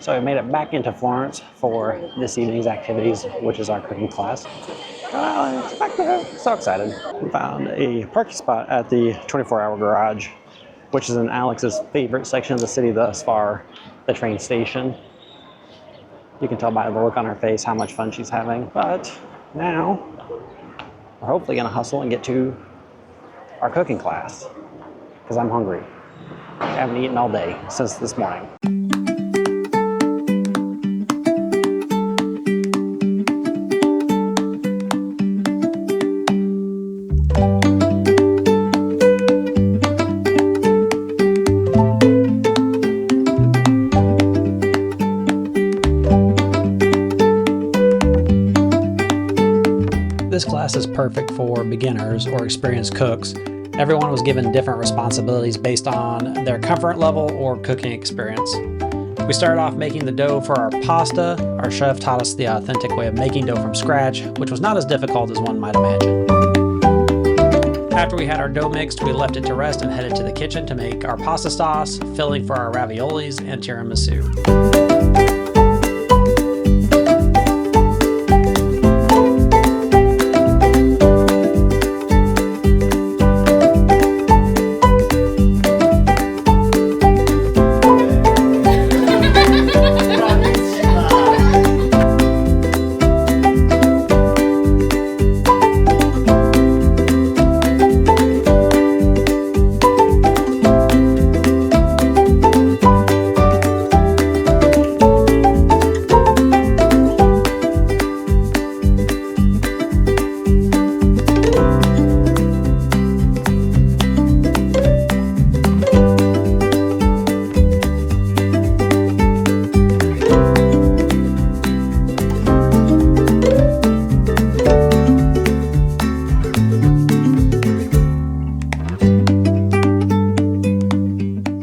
So I made it back into Florence for this evening's activities, which is our cooking class. So excited. We found a parking spot at the 24-hour garage, which is in Alex's favorite section of the city thus far, the train station. You can tell by the look on her face how much fun she's having. But now, we're hopefully gonna hustle and get to our cooking class, because I'm hungry. I haven't eaten all day since this morning. This class is perfect for beginners or experienced cooks. Everyone was given different responsibilities based on their comfort level or cooking experience. We started off making the dough for our pasta. Our chef taught us the authentic way of making dough from scratch, which was not as difficult as one might imagine. After we had our dough mixed, we left it to rest and headed to the kitchen to make our pasta sauce, filling for our raviolis, and tiramisu.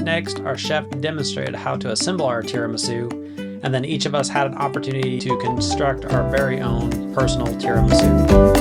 Next, our chef demonstrated how to assemble our tiramisu, and then each of us had an opportunity to construct our very own personal tiramisu.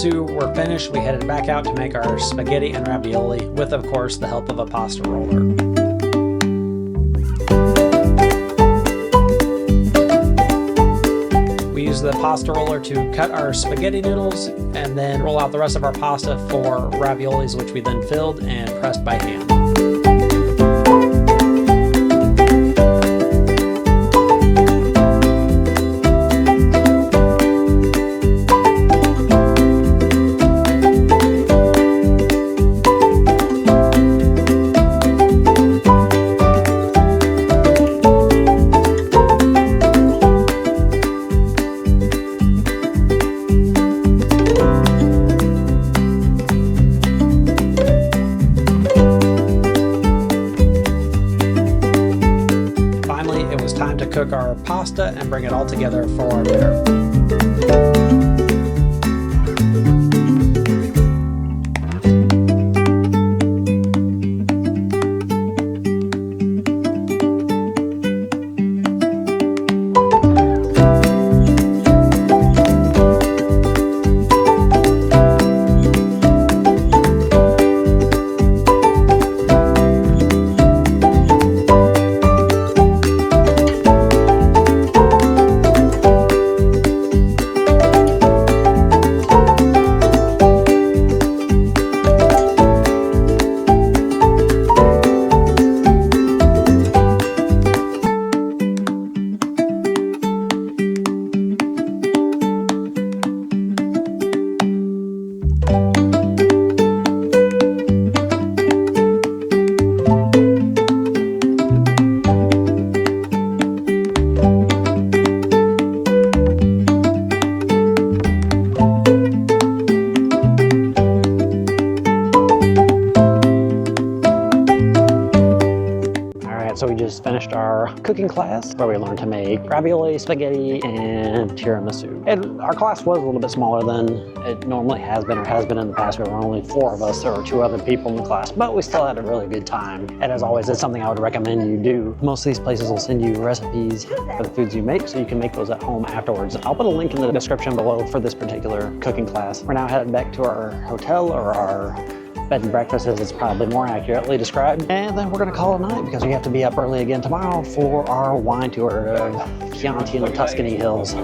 Were finished, we headed back out to make our spaghetti and ravioli with, of course, the help of a pasta roller. We used the pasta roller to cut our spaghetti noodles and then roll out the rest of our pasta for raviolis, which we then filled and pressed by hand. It was time to cook our pasta and bring it all together for our dinner. So we just finished our cooking class where we learned to make ravioli, spaghetti, and tiramisu. And our class was a little bit smaller than it normally has been or has been in the past. There were only 4 of us. There were 2 other people in the class, but we still had a really good time. And as always, it's something I would recommend you do. Most of these places will send you recipes for the foods you make, so you can make those at home afterwards. I'll put a link in the description below for this particular cooking class. We're now headed back to our hotel, or our bed and breakfast as it's probably more accurately described. And then we're gonna call it a night because we have to be up early again tomorrow for our wine tour of Chianti and the Tuscany Hills.